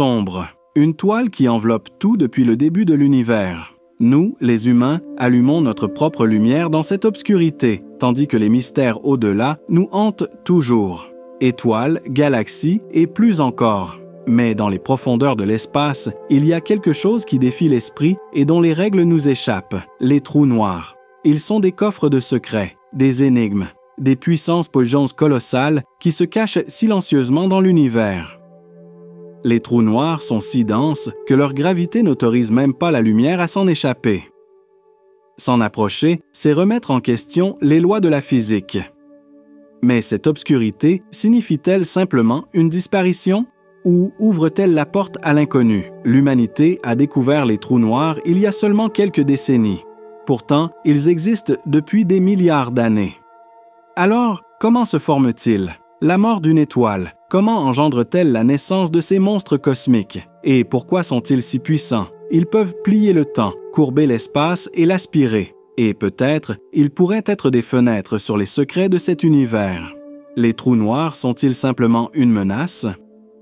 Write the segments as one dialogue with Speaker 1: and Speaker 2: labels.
Speaker 1: sombre, une toile qui enveloppe tout depuis le début de l'univers. Nous, les humains, allumons notre propre lumière dans cette obscurité, tandis que les mystères au-delà nous hantent toujours. Étoiles, galaxies et plus encore. Mais dans les profondeurs de l'espace, il y a quelque chose qui défie l'esprit et dont les règles nous échappent, les trous noirs. Ils sont des coffres de secrets, des énigmes, des puissances polluantes colossales qui se cachent silencieusement dans l'univers. Les trous noirs sont si denses que leur gravité n'autorise même pas la lumière à s'en échapper. S'en approcher, c'est remettre en question les lois de la physique. Mais cette obscurité signifie-t-elle simplement une disparition? Ou ouvre-t-elle la porte à l'inconnu? L'humanité a découvert les trous noirs il y a seulement quelques décennies. Pourtant, ils existent depuis des milliards d'années. Alors, comment se forment-ils? La mort d'une étoile, comment engendre-t-elle la naissance de ces monstres cosmiques? Et pourquoi sont-ils si puissants? Ils peuvent plier le temps, courber l'espace et l'aspirer. Et peut-être, ils pourraient être des fenêtres sur les secrets de cet univers. Les trous noirs sont-ils simplement une menace?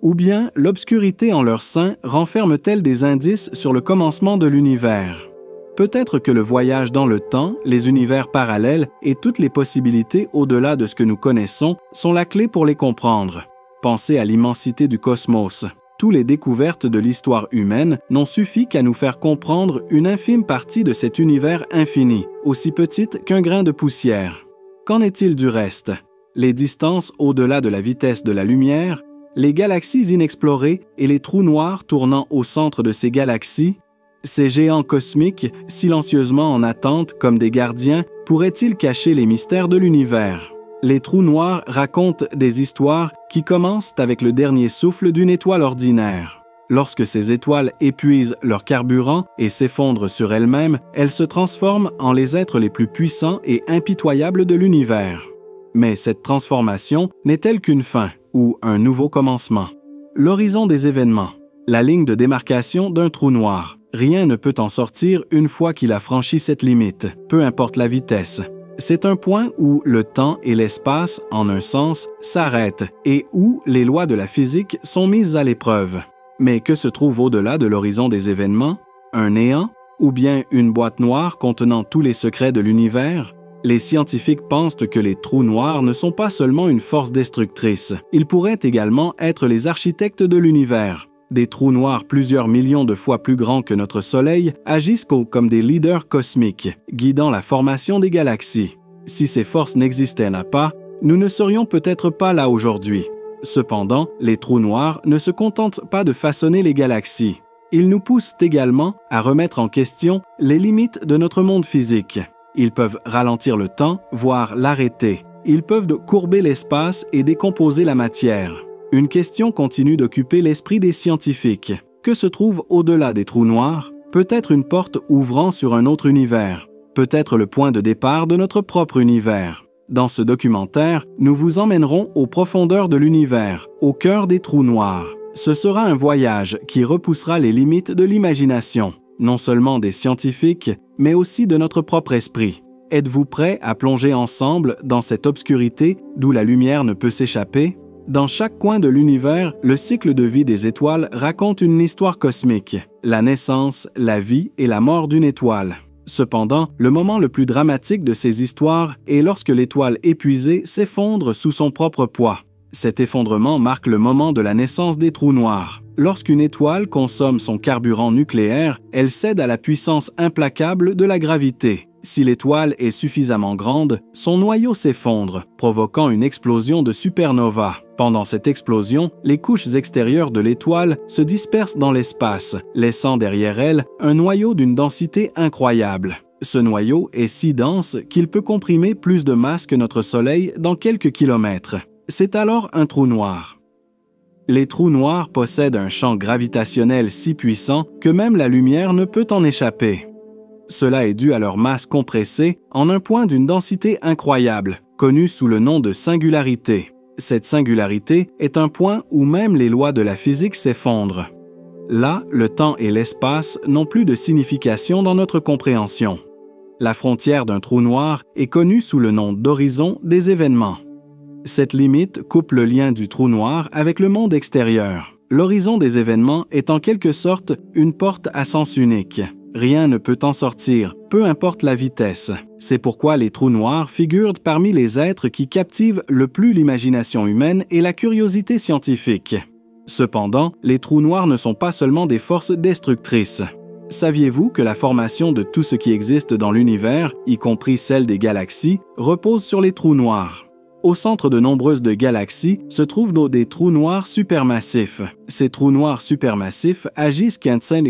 Speaker 1: Ou bien l'obscurité en leur sein renferme-t-elle des indices sur le commencement de l'univers? Peut-être que le voyage dans le temps, les univers parallèles et toutes les possibilités au-delà de ce que nous connaissons sont la clé pour les comprendre. Pensez à l'immensité du cosmos. Toutes les découvertes de l'histoire humaine n'ont suffi qu'à nous faire comprendre une infime partie de cet univers infini, aussi petite qu'un grain de poussière. Qu'en est-il du reste? Les distances au-delà de la vitesse de la lumière, les galaxies inexplorées et les trous noirs tournant au centre de ces galaxies, ces géants cosmiques, silencieusement en attente comme des gardiens, pourraient-ils cacher les mystères de l'univers? Les trous noirs racontent des histoires qui commencent avec le dernier souffle d'une étoile ordinaire. Lorsque ces étoiles épuisent leur carburant et s'effondrent sur elles-mêmes, elles se transforment en les êtres les plus puissants et impitoyables de l'univers. Mais cette transformation n'est-elle qu'une fin ou un nouveau commencement? L'horizon des événements, la ligne de démarcation d'un trou noir. Rien ne peut en sortir une fois qu'il a franchi cette limite, peu importe la vitesse. C'est un point où le temps et l'espace, en un sens, s'arrêtent et où les lois de la physique sont mises à l'épreuve. Mais que se trouve au-delà de l'horizon des événements? Un néant? Ou bien une boîte noire contenant tous les secrets de l'univers? Les scientifiques pensent que les trous noirs ne sont pas seulement une force destructrice. Ils pourraient également être les architectes de l'univers. Des trous noirs plusieurs millions de fois plus grands que notre Soleil agissent comme des leaders cosmiques, guidant la formation des galaxies. Si ces forces n'existaient pas, nous ne serions peut-être pas là aujourd'hui. Cependant, les trous noirs ne se contentent pas de façonner les galaxies. Ils nous poussent également à remettre en question les limites de notre monde physique. Ils peuvent ralentir le temps, voire l'arrêter. Ils peuvent courber l'espace et décomposer la matière. Une question continue d'occuper l'esprit des scientifiques. Que se trouve au-delà des trous noirs? Peut-être une porte ouvrant sur un autre univers. Peut-être le point de départ de notre propre univers. Dans ce documentaire, nous vous emmènerons aux profondeurs de l'univers, au cœur des trous noirs. Ce sera un voyage qui repoussera les limites de l'imagination, non seulement des scientifiques, mais aussi de notre propre esprit. Êtes-vous prêts à plonger ensemble dans cette obscurité d'où la lumière ne peut s'échapper? Dans chaque coin de l'univers, le cycle de vie des étoiles raconte une histoire cosmique, la naissance, la vie et la mort d'une étoile. Cependant, le moment le plus dramatique de ces histoires est lorsque l'étoile épuisée s'effondre sous son propre poids. Cet effondrement marque le moment de la naissance des trous noirs. Lorsqu'une étoile consomme son carburant nucléaire, elle cède à la puissance implacable de la gravité. Si l'étoile est suffisamment grande, son noyau s'effondre, provoquant une explosion de supernova. Pendant cette explosion, les couches extérieures de l'étoile se dispersent dans l'espace, laissant derrière elles un noyau d'une densité incroyable. Ce noyau est si dense qu'il peut comprimer plus de masse que notre Soleil dans quelques kilomètres. C'est alors un trou noir. Les trous noirs possèdent un champ gravitationnel si puissant que même la lumière ne peut en échapper. Cela est dû à leur masse compressée en un point d'une densité incroyable, connu sous le nom de singularité. Cette singularité est un point où même les lois de la physique s'effondrent. Là, le temps et l'espace n'ont plus de signification dans notre compréhension. La frontière d'un trou noir est connue sous le nom d'horizon des événements. Cette limite coupe le lien du trou noir avec le monde extérieur. L'horizon des événements est en quelque sorte une porte à sens unique. Rien ne peut en sortir, peu importe la vitesse. C'est pourquoi les trous noirs figurent parmi les êtres qui captivent le plus l'imagination humaine et la curiosité scientifique. Cependant, les trous noirs ne sont pas seulement des forces destructrices. Saviez-vous que la formation de tout ce qui existe dans l'univers, y compris celle des galaxies, repose sur les trous noirs? Au centre de nombreuses galaxies se trouvent des trous noirs supermassifs. Ces trous noirs supermassifs agissent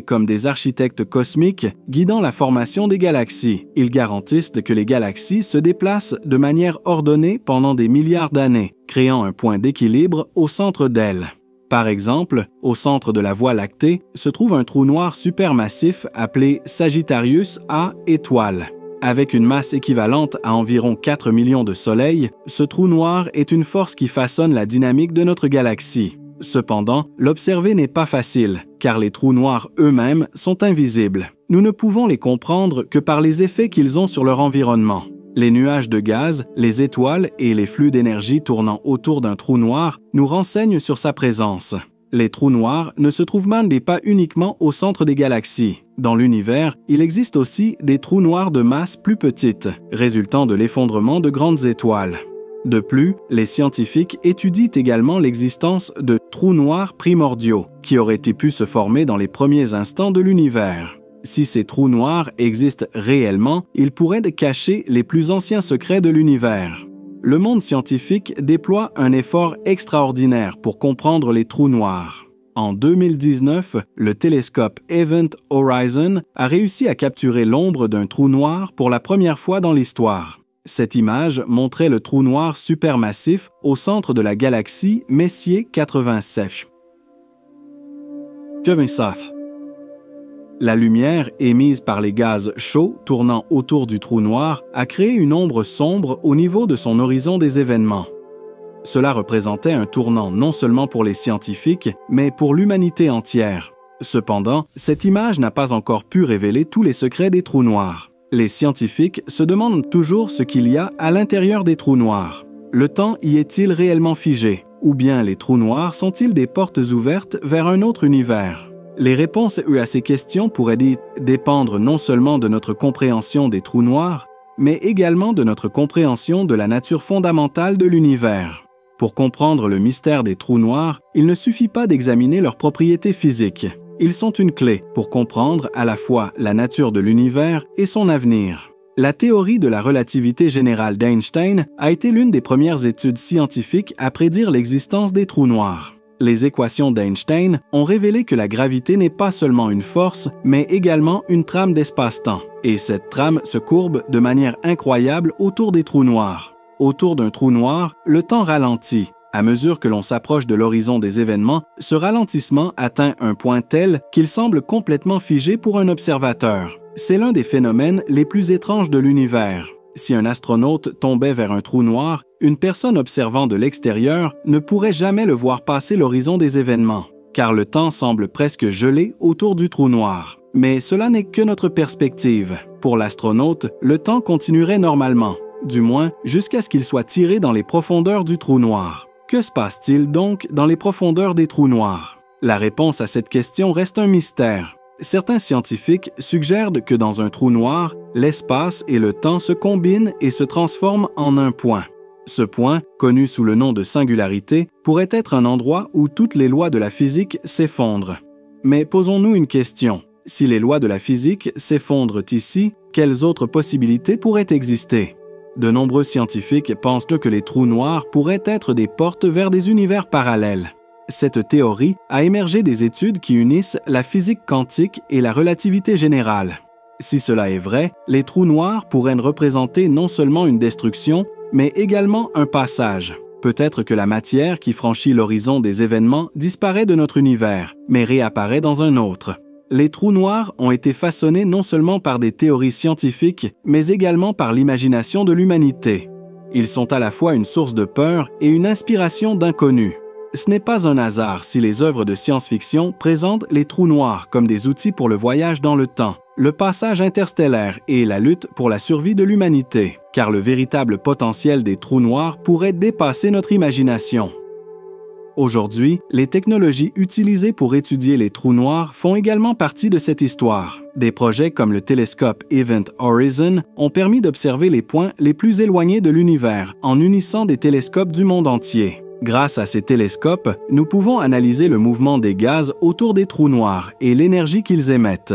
Speaker 1: comme des architectes cosmiques guidant la formation des galaxies. Ils garantissent que les galaxies se déplacent de manière ordonnée pendant des milliards d'années, créant un point d'équilibre au centre d'elles. Par exemple, au centre de la Voie lactée se trouve un trou noir supermassif appelé Sagittarius A étoile. Avec une masse équivalente à environ 4 millions de soleils, ce trou noir est une force qui façonne la dynamique de notre galaxie. Cependant, l'observer n'est pas facile, car les trous noirs eux-mêmes sont invisibles. Nous ne pouvons les comprendre que par les effets qu'ils ont sur leur environnement. Les nuages de gaz, les étoiles et les flux d'énergie tournant autour d'un trou noir nous renseignent sur sa présence. Les trous noirs ne se trouvent même pas uniquement au centre des galaxies. Dans l'univers, il existe aussi des trous noirs de masse plus petite, résultant de l'effondrement de grandes étoiles. De plus, les scientifiques étudient également l'existence de trous noirs primordiaux, qui auraient pu se former dans les premiers instants de l'univers. Si ces trous noirs existent réellement, ils pourraient cacher les plus anciens secrets de l'univers. Le monde scientifique déploie un effort extraordinaire pour comprendre les trous noirs. En 2019, le télescope Event Horizon a réussi à capturer l'ombre d'un trou noir pour la première fois dans l'histoire. Cette image montrait le trou noir supermassif au centre de la galaxie Messier 87. La lumière émise par les gaz chauds tournant autour du trou noir a créé une ombre sombre au niveau de son horizon des événements. Cela représentait un tournant non seulement pour les scientifiques, mais pour l'humanité entière. Cependant, cette image n'a pas encore pu révéler tous les secrets des trous noirs. Les scientifiques se demandent toujours ce qu'il y a à l'intérieur des trous noirs. Le temps y est-il réellement figé? Ou bien les trous noirs sont-ils des portes ouvertes vers un autre univers? Les réponses à ces questions pourraient dépendre non seulement de notre compréhension des trous noirs, mais également de notre compréhension de la nature fondamentale de l'univers. Pour comprendre le mystère des trous noirs, il ne suffit pas d'examiner leurs propriétés physiques. Ils sont une clé pour comprendre à la fois la nature de l'univers et son avenir. La théorie de la relativité générale d'Einstein a été l'une des premières études scientifiques à prédire l'existence des trous noirs. Les équations d'Einstein ont révélé que la gravité n'est pas seulement une force, mais également une trame d'espace-temps. Et cette trame se courbe de manière incroyable autour des trous noirs. Autour d'un trou noir, le temps ralentit. À mesure que l'on s'approche de l'horizon des événements, ce ralentissement atteint un point tel qu'il semble complètement figé pour un observateur. C'est l'un des phénomènes les plus étranges de l'univers. Si un astronaute tombait vers un trou noir, une personne observant de l'extérieur ne pourrait jamais le voir passer l'horizon des événements, car le temps semble presque gelé autour du trou noir. Mais cela n'est que notre perspective. Pour l'astronaute, le temps continuerait normalement, du moins jusqu'à ce qu'il soit tiré dans les profondeurs du trou noir. Que se passe-t-il donc dans les profondeurs des trous noirs? La réponse à cette question reste un mystère. Certains scientifiques suggèrent que dans un trou noir, l'espace et le temps se combinent et se transforment en un point. Ce point, connu sous le nom de singularité, pourrait être un endroit où toutes les lois de la physique s'effondrent. Mais posons-nous une question. Si les lois de la physique s'effondrent ici, quelles autres possibilités pourraient exister? De nombreux scientifiques pensent que les trous noirs pourraient être des portes vers des univers parallèles. Cette théorie a émergé des études qui unissent la physique quantique et la relativité générale. Si cela est vrai, les trous noirs pourraient représenter non seulement une destruction, mais également un passage. Peut-être que la matière qui franchit l'horizon des événements disparaît de notre univers, mais réapparaît dans un autre. Les trous noirs ont été façonnés non seulement par des théories scientifiques, mais également par l'imagination de l'humanité. Ils sont à la fois une source de peur et une inspiration d'inconnu. Ce n'est pas un hasard si les œuvres de science-fiction présentent les trous noirs comme des outils pour le voyage dans le temps, le passage interstellaire et la lutte pour la survie de l'humanité, car le véritable potentiel des trous noirs pourrait dépasser notre imagination. Aujourd'hui, les technologies utilisées pour étudier les trous noirs font également partie de cette histoire. Des projets comme le télescope Event Horizon ont permis d'observer les points les plus éloignés de l'univers en unissant des télescopes du monde entier. Grâce à ces télescopes, nous pouvons analyser le mouvement des gaz autour des trous noirs et l'énergie qu'ils émettent.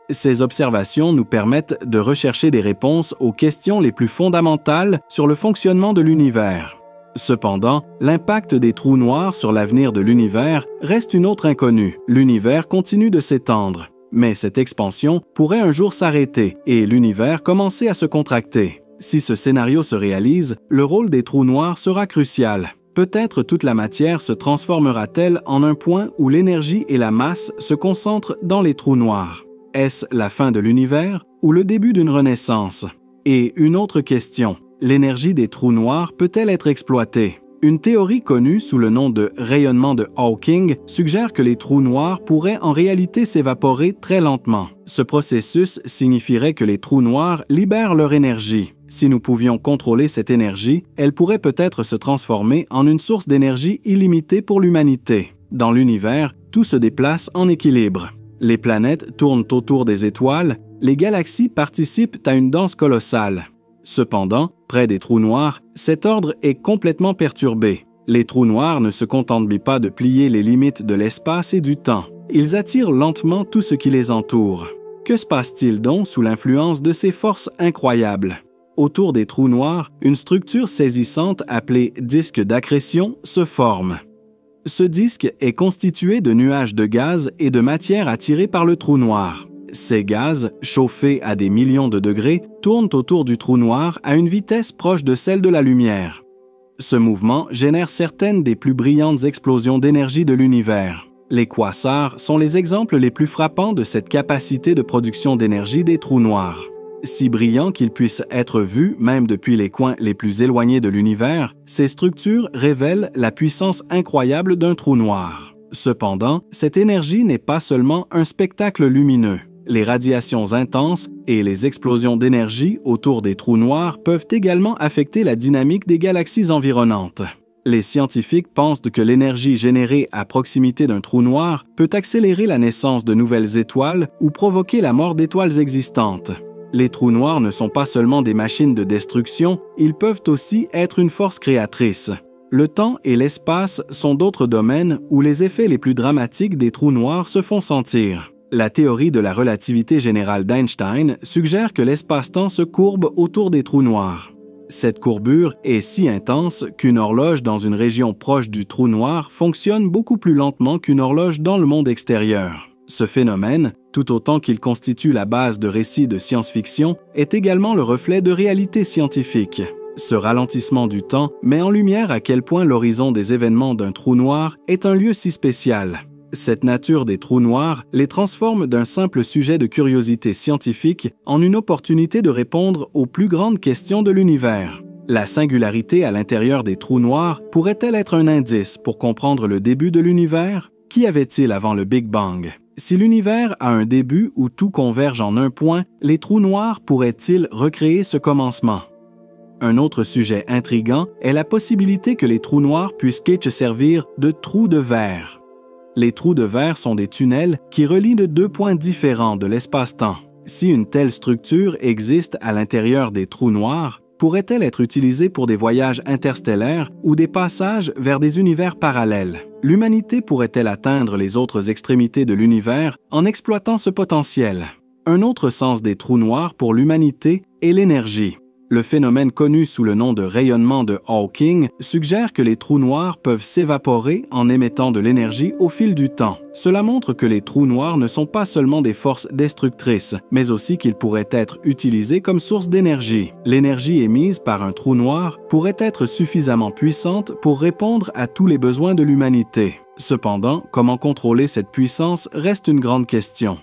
Speaker 1: Ces observations nous permettent de rechercher des réponses aux questions les plus fondamentales sur le fonctionnement de l'univers. Cependant, l'impact des trous noirs sur l'avenir de l'univers reste une autre inconnue. L'univers continue de s'étendre, mais cette expansion pourrait un jour s'arrêter et l'univers commencer à se contracter. Si ce scénario se réalise, le rôle des trous noirs sera crucial. Peut-être toute la matière se transformera-t-elle en un point où l'énergie et la masse se concentrent dans les trous noirs. Est-ce la fin de l'univers ou le début d'une renaissance? Et une autre question. L'énergie des trous noirs peut-elle être exploitée? Une théorie connue sous le nom de rayonnement de Hawking suggère que les trous noirs pourraient en réalité s'évaporer très lentement. Ce processus signifierait que les trous noirs libèrent leur énergie. Si nous pouvions contrôler cette énergie, elle pourrait peut-être se transformer en une source d'énergie illimitée pour l'humanité. Dans l'univers, tout se déplace en équilibre. Les planètes tournent autour des étoiles, les galaxies participent à une danse colossale. Cependant, près des trous noirs, cet ordre est complètement perturbé. Les trous noirs ne se contentent pas de plier les limites de l'espace et du temps. Ils attirent lentement tout ce qui les entoure. Que se passe-t-il donc sous l'influence de ces forces incroyables? Autour des trous noirs, une structure saisissante appelée disque d'accrétion se forme. Ce disque est constitué de nuages de gaz et de matière attirés par le trou noir. Ces gaz, chauffés à des millions de degrés, tournent autour du trou noir à une vitesse proche de celle de la lumière. Ce mouvement génère certaines des plus brillantes explosions d'énergie de l'univers. Les quasars sont les exemples les plus frappants de cette capacité de production d'énergie des trous noirs. Si brillants qu'ils puissent être vus même depuis les coins les plus éloignés de l'univers, ces structures révèlent la puissance incroyable d'un trou noir. Cependant, cette énergie n'est pas seulement un spectacle lumineux. Les radiations intenses et les explosions d'énergie autour des trous noirs peuvent également affecter la dynamique des galaxies environnantes. Les scientifiques pensent que l'énergie générée à proximité d'un trou noir peut accélérer la naissance de nouvelles étoiles ou provoquer la mort d'étoiles existantes. Les trous noirs ne sont pas seulement des machines de destruction, ils peuvent aussi être une force créatrice. Le temps et l'espace sont d'autres domaines où les effets les plus dramatiques des trous noirs se font sentir. La théorie de la relativité générale d'Einstein suggère que l'espace-temps se courbe autour des trous noirs. Cette courbure est si intense qu'une horloge dans une région proche du trou noir fonctionne beaucoup plus lentement qu'une horloge dans le monde extérieur. Ce phénomène, tout autant qu'il constitue la base de récits de science-fiction, est également le reflet de réalités scientifiques. Ce ralentissement du temps met en lumière à quel point l'horizon des événements d'un trou noir est un lieu si spécial. Cette nature des trous noirs les transforme d'un simple sujet de curiosité scientifique en une opportunité de répondre aux plus grandes questions de l'univers. La singularité à l'intérieur des trous noirs pourrait-elle être un indice pour comprendre le début de l'univers? Qu'y avait-il avant le Big Bang? Si l'univers a un début où tout converge en un point, les trous noirs pourraient-ils recréer ce commencement? Un autre sujet intriguant est la possibilité que les trous noirs puissent servir de trous de verre. Les trous de verre sont des tunnels qui relient de deux points différents de l'espace-temps. Si une telle structure existe à l'intérieur des trous noirs, pourrait-elle être utilisée pour des voyages interstellaires ou des passages vers des univers parallèles? L'humanité pourrait-elle atteindre les autres extrémités de l'univers en exploitant ce potentiel? Un autre sens des trous noirs pour l'humanité est l'énergie. Le phénomène connu sous le nom de rayonnement de Hawking suggère que les trous noirs peuvent s'évaporer en émettant de l'énergie au fil du temps. Cela montre que les trous noirs ne sont pas seulement des forces destructrices, mais aussi qu'ils pourraient être utilisés comme source d'énergie. L'énergie émise par un trou noir pourrait être suffisamment puissante pour répondre à tous les besoins de l'humanité. Cependant, comment contrôler cette puissance reste une grande question.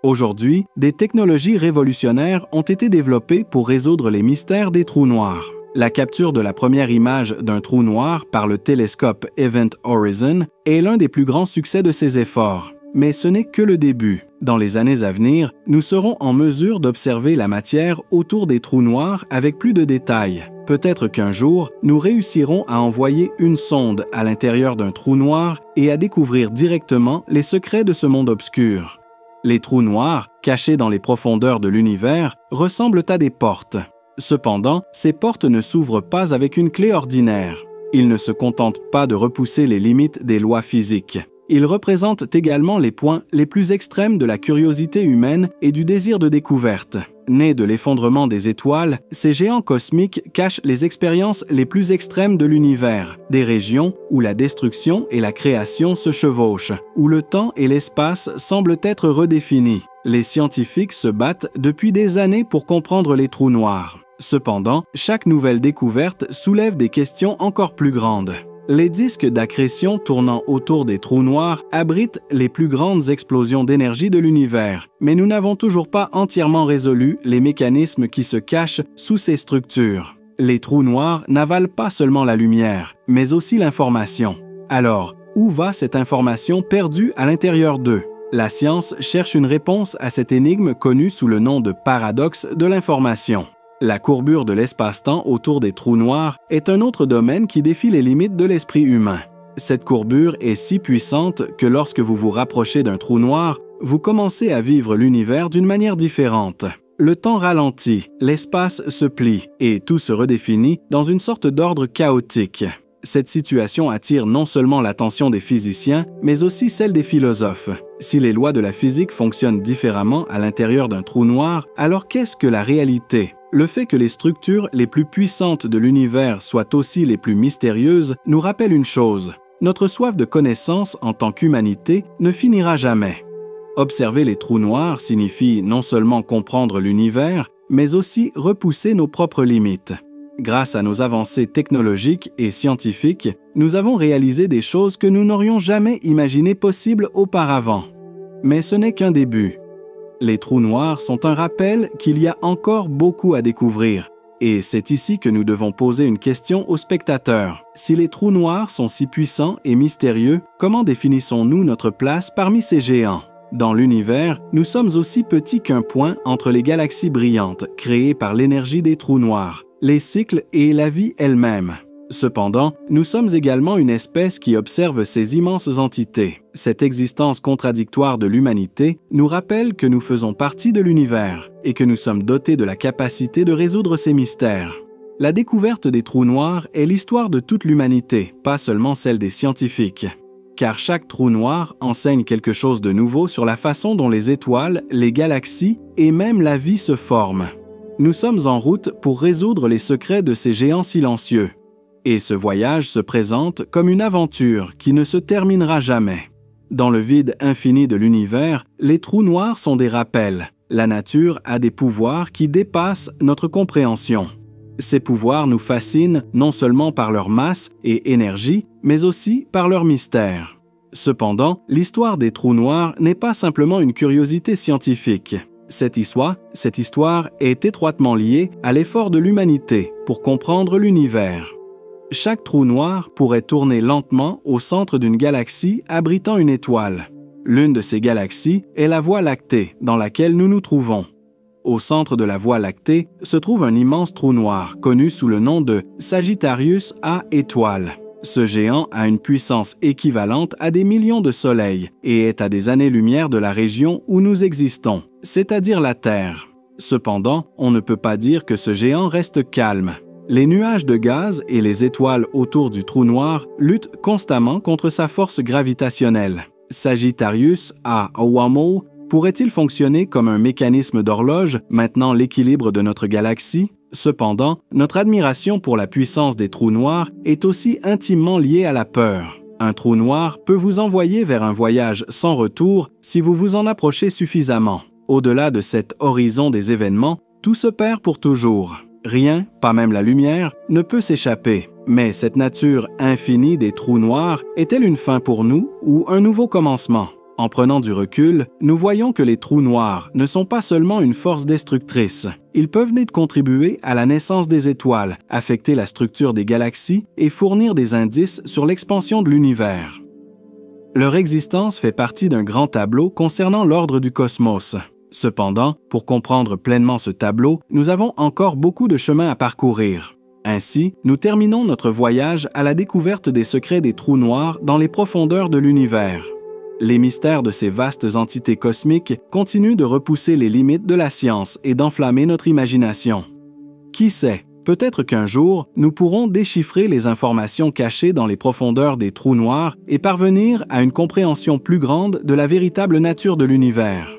Speaker 1: Aujourd'hui, des technologies révolutionnaires ont été développées pour résoudre les mystères des trous noirs. La capture de la première image d'un trou noir par le télescope Event Horizon est l'un des plus grands succès de ces efforts. mais ce n'est que le début. Dans les années à venir, nous serons en mesure d'observer la matière autour des trous noirs avec plus de détails. Peut-être qu'un jour, nous réussirons à envoyer une sonde à l'intérieur d'un trou noir et à découvrir directement les secrets de ce monde obscur. Les trous noirs, cachés dans les profondeurs de l'univers, ressemblent à des portes. Cependant, ces portes ne s'ouvrent pas avec une clé ordinaire. Ils ne se contentent pas de repousser les limites des lois physiques. Ils représentent également les points les plus extrêmes de la curiosité humaine et du désir de découverte. Nés de l'effondrement des étoiles, ces géants cosmiques cachent les expériences les plus extrêmes de l'univers, des régions où la destruction et la création se chevauchent, où le temps et l'espace semblent être redéfinis. Les scientifiques se battent depuis des années pour comprendre les trous noirs. Cependant, chaque nouvelle découverte soulève des questions encore plus grandes. Les disques d'accrétion tournant autour des trous noirs abritent les plus grandes explosions d'énergie de l'univers, mais nous n'avons toujours pas entièrement résolu les mécanismes qui se cachent sous ces structures. Les trous noirs n'avalent pas seulement la lumière, mais aussi l'information. Alors, où va cette information perdue à l'intérieur d'eux? La science cherche une réponse à cette énigme connue sous le nom de paradoxe de l'information. La courbure de l'espace-temps autour des trous noirs est un autre domaine qui défie les limites de l'esprit humain. Cette courbure est si puissante que lorsque vous vous rapprochez d'un trou noir, vous commencez à vivre l'univers d'une manière différente. Le temps ralentit, l'espace se plie et tout se redéfinit dans une sorte d'ordre chaotique. Cette situation attire non seulement l'attention des physiciens, mais aussi celle des philosophes. Si les lois de la physique fonctionnent différemment à l'intérieur d'un trou noir, alors qu'est-ce que la réalité? Le fait que les structures les plus puissantes de l'univers soient aussi les plus mystérieuses nous rappelle une chose. Notre soif de connaissance en tant qu'humanité ne finira jamais. Observer les trous noirs signifie non seulement comprendre l'univers, mais aussi repousser nos propres limites. Grâce à nos avancées technologiques et scientifiques, nous avons réalisé des choses que nous n'aurions jamais imaginées possibles auparavant. Mais ce n'est qu'un début. Les trous noirs sont un rappel qu'il y a encore beaucoup à découvrir. Et c'est ici que nous devons poser une question aux spectateurs. Si les trous noirs sont si puissants et mystérieux, comment définissons-nous notre place parmi ces géants? Dans l'univers, nous sommes aussi petits qu'un point entre les galaxies brillantes créées par l'énergie des trous noirs, les cycles et la vie elle-même. Cependant, nous sommes également une espèce qui observe ces immenses entités. Cette existence contradictoire de l'humanité nous rappelle que nous faisons partie de l'univers et que nous sommes dotés de la capacité de résoudre ces mystères. La découverte des trous noirs est l'histoire de toute l'humanité, pas seulement celle des scientifiques. Car chaque trou noir enseigne quelque chose de nouveau sur la façon dont les étoiles, les galaxies et même la vie se forment. Nous sommes en route pour résoudre les secrets de ces géants silencieux. Et ce voyage se présente comme une aventure qui ne se terminera jamais. Dans le vide infini de l'univers, les trous noirs sont des rappels. La nature a des pouvoirs qui dépassent notre compréhension. Ces pouvoirs nous fascinent non seulement par leur masse et énergie, mais aussi par leur mystère. Cependant, l'histoire des trous noirs n'est pas simplement une curiosité scientifique. Cette histoire est étroitement liée à l'effort de l'humanité pour comprendre l'univers. Chaque trou noir pourrait tourner lentement au centre d'une galaxie abritant une étoile. L'une de ces galaxies est la Voie lactée dans laquelle nous nous trouvons. Au centre de la Voie lactée se trouve un immense trou noir connu sous le nom de Sagittarius A étoile. Ce géant a une puissance équivalente à des millions de soleils et est à des années-lumière de la région où nous existons, c'est-à-dire la Terre. Cependant, on ne peut pas dire que ce géant reste calme. Les nuages de gaz et les étoiles autour du trou noir luttent constamment contre sa force gravitationnelle. Sagittarius A Oumuamua pourrait-il fonctionner comme un mécanisme d'horloge maintenant l'équilibre de notre galaxie? Cependant, notre admiration pour la puissance des trous noirs est aussi intimement liée à la peur. Un trou noir peut vous envoyer vers un voyage sans retour si vous vous en approchez suffisamment. Au-delà de cet horizon des événements, tout se perd pour toujours. Rien, pas même la lumière, ne peut s'échapper. Mais cette nature infinie des trous noirs est-elle une fin pour nous ou un nouveau commencement? En prenant du recul, nous voyons que les trous noirs ne sont pas seulement une force destructrice. Ils peuvent venir contribuer à la naissance des étoiles, affecter la structure des galaxies et fournir des indices sur l'expansion de l'univers. Leur existence fait partie d'un grand tableau concernant l'ordre du cosmos. Cependant, pour comprendre pleinement ce tableau, nous avons encore beaucoup de chemin à parcourir. Ainsi, nous terminons notre voyage à la découverte des secrets des trous noirs dans les profondeurs de l'univers. Les mystères de ces vastes entités cosmiques continuent de repousser les limites de la science et d'enflammer notre imagination. Qui sait, peut-être qu'un jour, nous pourrons déchiffrer les informations cachées dans les profondeurs des trous noirs et parvenir à une compréhension plus grande de la véritable nature de l'univers.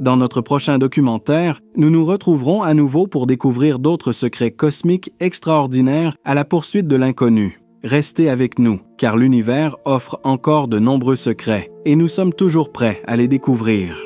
Speaker 1: Dans notre prochain documentaire, nous nous retrouverons à nouveau pour découvrir d'autres secrets cosmiques extraordinaires à la poursuite de l'inconnu. Restez avec nous, car l'univers offre encore de nombreux secrets et nous sommes toujours prêts à les découvrir.